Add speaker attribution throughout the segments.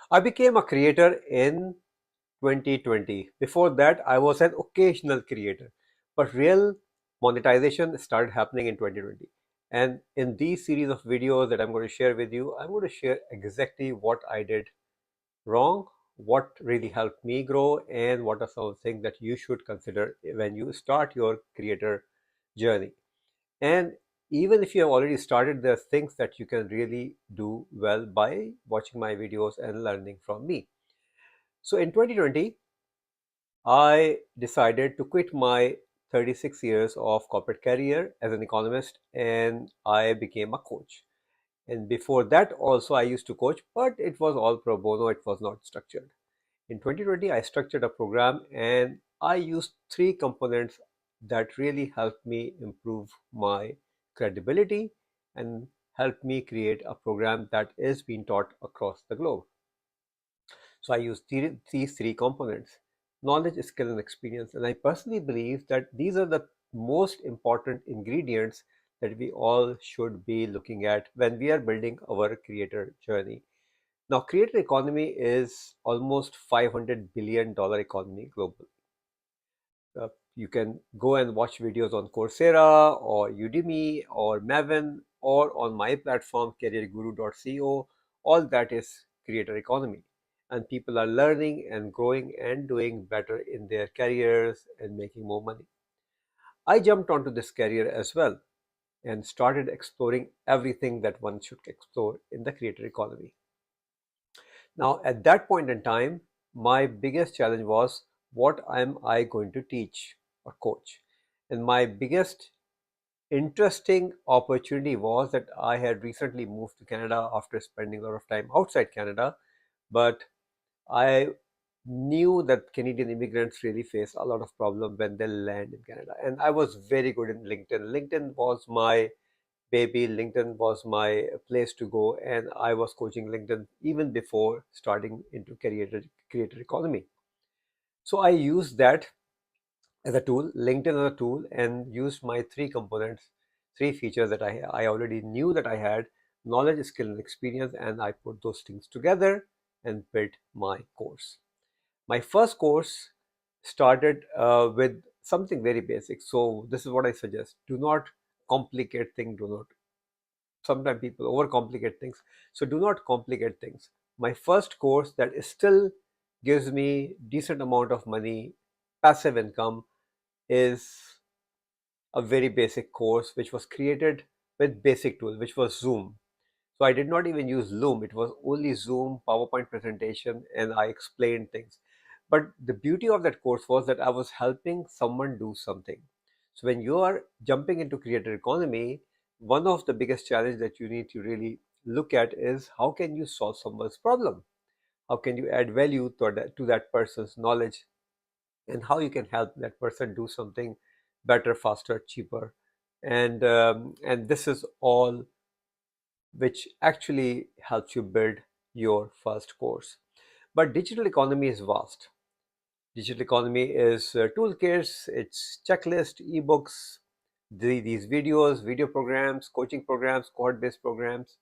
Speaker 1: I became a creator in 2020. Before that, I was an occasional creator, but real monetization started happening in 2020. And in these series of videos that I'm going to share with you, I'm going to share exactly what I did wrong, what really helped me grow, and what are some of the things that you should consider when you start your creator journey. And even if you have already started, there are things that you can really do well by watching my videos and learning from me. So in 2020, I decided to quit my 36 years of corporate career as an economist and I became a coach. And before that, also, I used to coach, but it was all pro bono, it was not structured. In 2020, I structured a program and I used three components that really helped me improve my credibility and helped me create a program that is being taught across the globe. So I use these three components: knowledge, skill, and experience. And I personally believe that these are the most important ingredients that we all should be looking at when we are building our creator journey. Now, creator economy is almost $500 billion economy global. You can go and watch videos on Coursera or Udemy or Maven or on my platform careerguru.co. All that is creator economy. And people are learning and growing and doing better in their careers and making more money. I jumped onto this career as well and started exploring everything that one should explore in the creator economy. Now, at that point in time, my biggest challenge was, what am I going to teach or coach? And my biggest interesting opportunity was that I had recently moved to Canada after spending a lot of time outside Canada, but I knew that Canadian immigrants really face a lot of problem when they land in Canada. And I was very good in LinkedIn. LinkedIn was my baby. LinkedIn was my place to go, and I was coaching LinkedIn even before starting into creator economy. So I used that as a tool, LinkedIn as a tool, and used my three components, three features that I already knew that I had: knowledge, skill, and experience, and I put those things together and built my course. My first course started with something very basic. So this is what I suggest: do not complicate things. Do not Sometimes people overcomplicate things, so do not complicate things. My first course that is still gives me decent amount of money, passive income, is a very basic course which was created with basic tools, which was Zoom. So I did not even use Loom. It was only Zoom, PowerPoint presentation, and I explained things. But the beauty of that course was that I was helping someone do something. So when you are jumping into creator economy, one of the biggest challenges that you need to really look at is, how can you solve someone's problem? How can you add value to that person's knowledge, and how you can help that person do something better, faster, cheaper? And this is all which actually helps you build your first course. But digital economy is vast. Digital economy is toolkits, it's checklist, ebooks, these videos, video programs, coaching programs, cohort-based programs.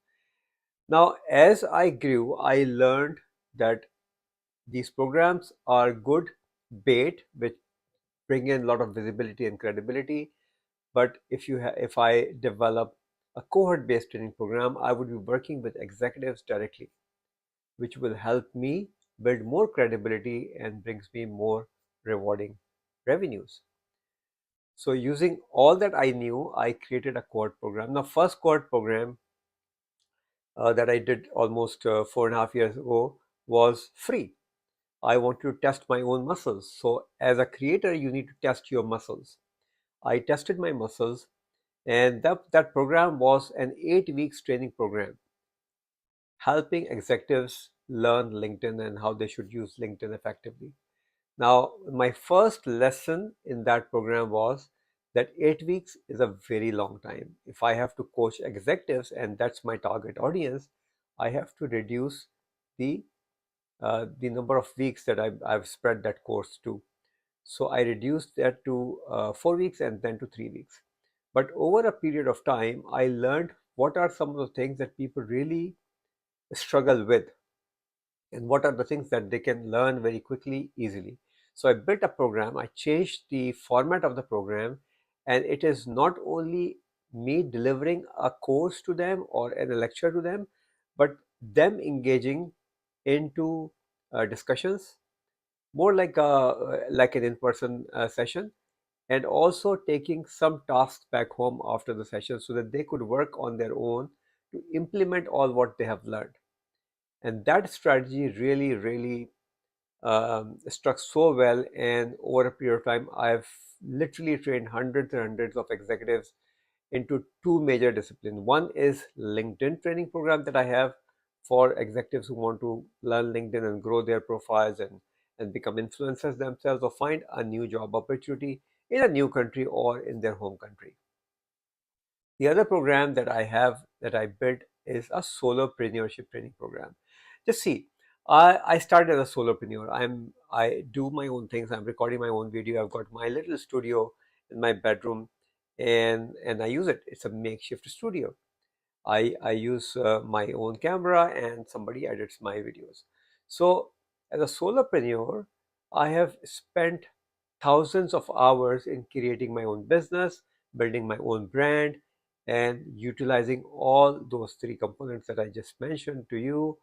Speaker 1: Now, as I grew, I learned that these programs are good bait, which bring in a lot of visibility and credibility. But if I develop a cohort-based training program, I would be working with executives directly, which will help me build more credibility and brings me more rewarding revenues. So using all that I knew, I created a cohort program. Now, first cohort program that I did almost 4.5 years ago was free. I want to test my own muscles. So as a creator, you need to test your muscles. I tested my muscles, and that program was an 8 weeks training program, helping executives learn LinkedIn and how they should use LinkedIn effectively. Now, my first lesson in that program was that 8 weeks is a very long time. If I have to coach executives, and that's my target audience, I have to reduce the the number of weeks that I've spread that course to. So I reduced that to 4 weeks and then to 3 weeks. But over a period of time, I learned what are some of the things that people really struggle with. and what are the things that they can learn very quickly, easily. So I built a program, I changed the format of the program, and it is not only me delivering a course to them or a lecture to them, but them engaging into discussions, more like an in-person session, and also taking some tasks back home after the session so that they could work on their own to implement all what they have learned. And that strategy really struck so well. And over a period of time, I've literally trained hundreds and hundreds of executives into two major disciplines. One is LinkedIn training program that I have for executives who want to learn LinkedIn and grow their profiles and become influencers themselves or find a new job opportunity in a new country or in their home country. The other program that I have that I built is a solopreneurship training program. Just see, I started as a solopreneur. I do my own things. I'm recording my own video. I've got my little studio in my bedroom, and I use it. It's a makeshift studio. I use my own camera and somebody edits my videos. So as a solopreneur, I have spent thousands of hours in creating my own business, building my own brand, and utilizing all those three components that I just mentioned to you: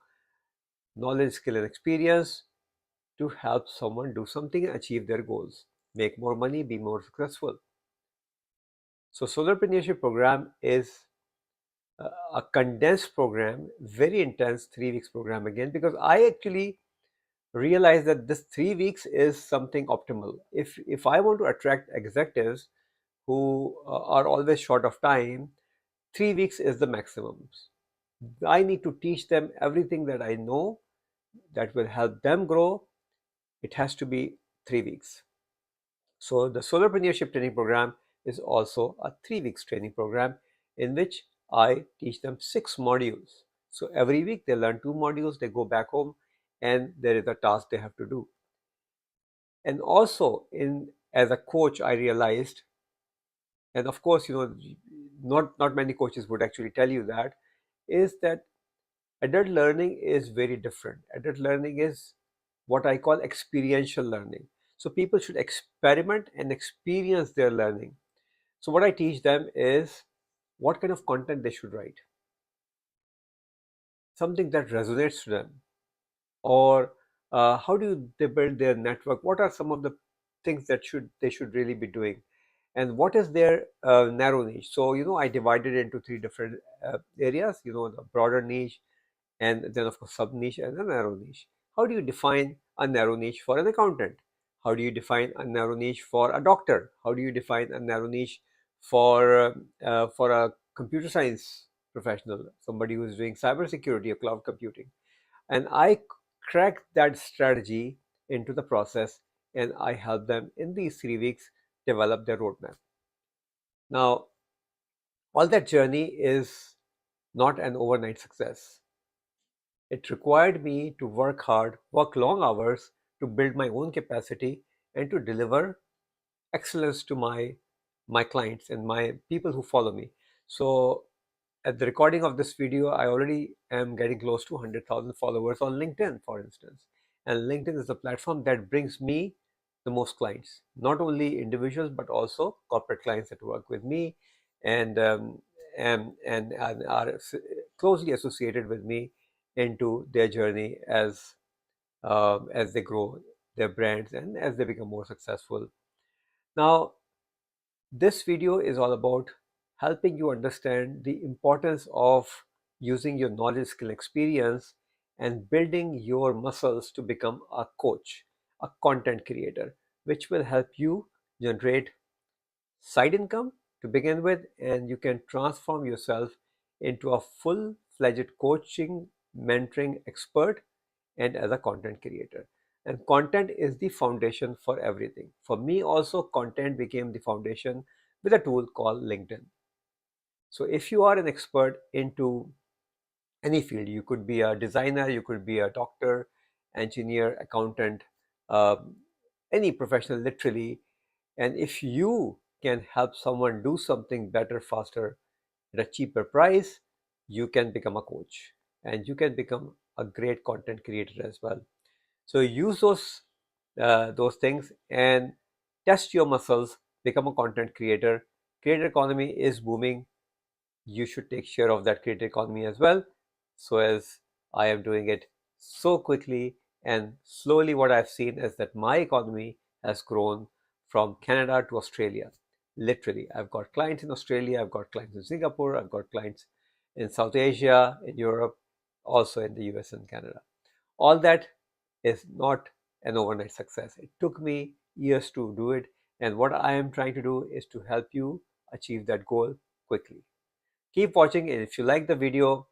Speaker 1: knowledge, skill, and experience, to help someone do something and achieve their goals, make more money, be more successful. So Solopreneurship program is a condensed program, very intense 3 weeks program again, because I actually realized that this 3 weeks is something optimal. If I want to attract executives who are always short of time, 3 weeks is the maximum. I need to teach them everything that I know that will help them grow. It has to be 3 weeks. So the Solopreneurship training program is also a 3 weeks training program in which I teach them 6 modules. So every week they learn 2 modules, they go back home, and there is a task they have to do. And also, in as a coach, I realized, and of course, not many coaches would actually tell you that, is that adult learning is very different. Adult learning is what I call experiential learning. So people should experiment and experience their learning. So what I teach them is what kind of content they should write, something that resonates to them, or how do they build their network? What are some of the things that they should really be doing, and what is their narrow niche? So I divided into three different areas. The broader niche, and then of course sub niche and a narrow niche. How do you define a narrow niche for an accountant? How do you define a narrow niche for a doctor? How do you define a narrow niche for a computer science professional, somebody who is doing cybersecurity or cloud computing? And I cracked that strategy into the process, and I help them in these 3 weeks develop their roadmap. Now, all that journey is not an overnight success. It required me to work hard, work long hours to build my own capacity and to deliver excellence to my clients and my people who follow me. So at the recording of this video, I already am getting close to 100,000 followers on LinkedIn, for instance. And LinkedIn is the platform that brings me the most clients, not only individuals, but also corporate clients that work with me and and are closely associated with me into their journey as they grow their brands and as they become more successful. Now, this video is all about helping you understand the importance of using your knowledge, skill, experience, and building your muscles to become a coach, a content creator, which will help you generate side income to begin with, and you can transform yourself into a full-fledged coaching, mentoring expert and as a content creator. And content is the foundation for everything. For me also, content became the foundation with a tool called LinkedIn. So if you are an expert into any field, you could be a designer, you could be a doctor, engineer, accountant, um, any professional literally, and if you can help someone do something better, faster, at a cheaper price, you can become a coach and you can become a great content creator as well. So use those things and test your muscles, become a content creator. Creator economy is booming. You should take share of that creator economy as well. So as I am doing it so quickly and slowly, what I've seen is that my economy has grown from Canada to Australia. Literally, I've got clients in Australia, I've got clients in Singapore, I've got clients in South Asia, in Europe, also in the US and Canada. All that is not an overnight success. It took me years to do it. And what I am trying to do is to help you achieve that goal quickly. Keep watching, and if you like the video,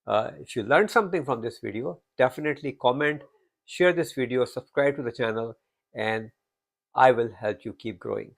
Speaker 1: if you learned something from this video, definitely comment, share this video, subscribe to the channel, and I will help you keep growing.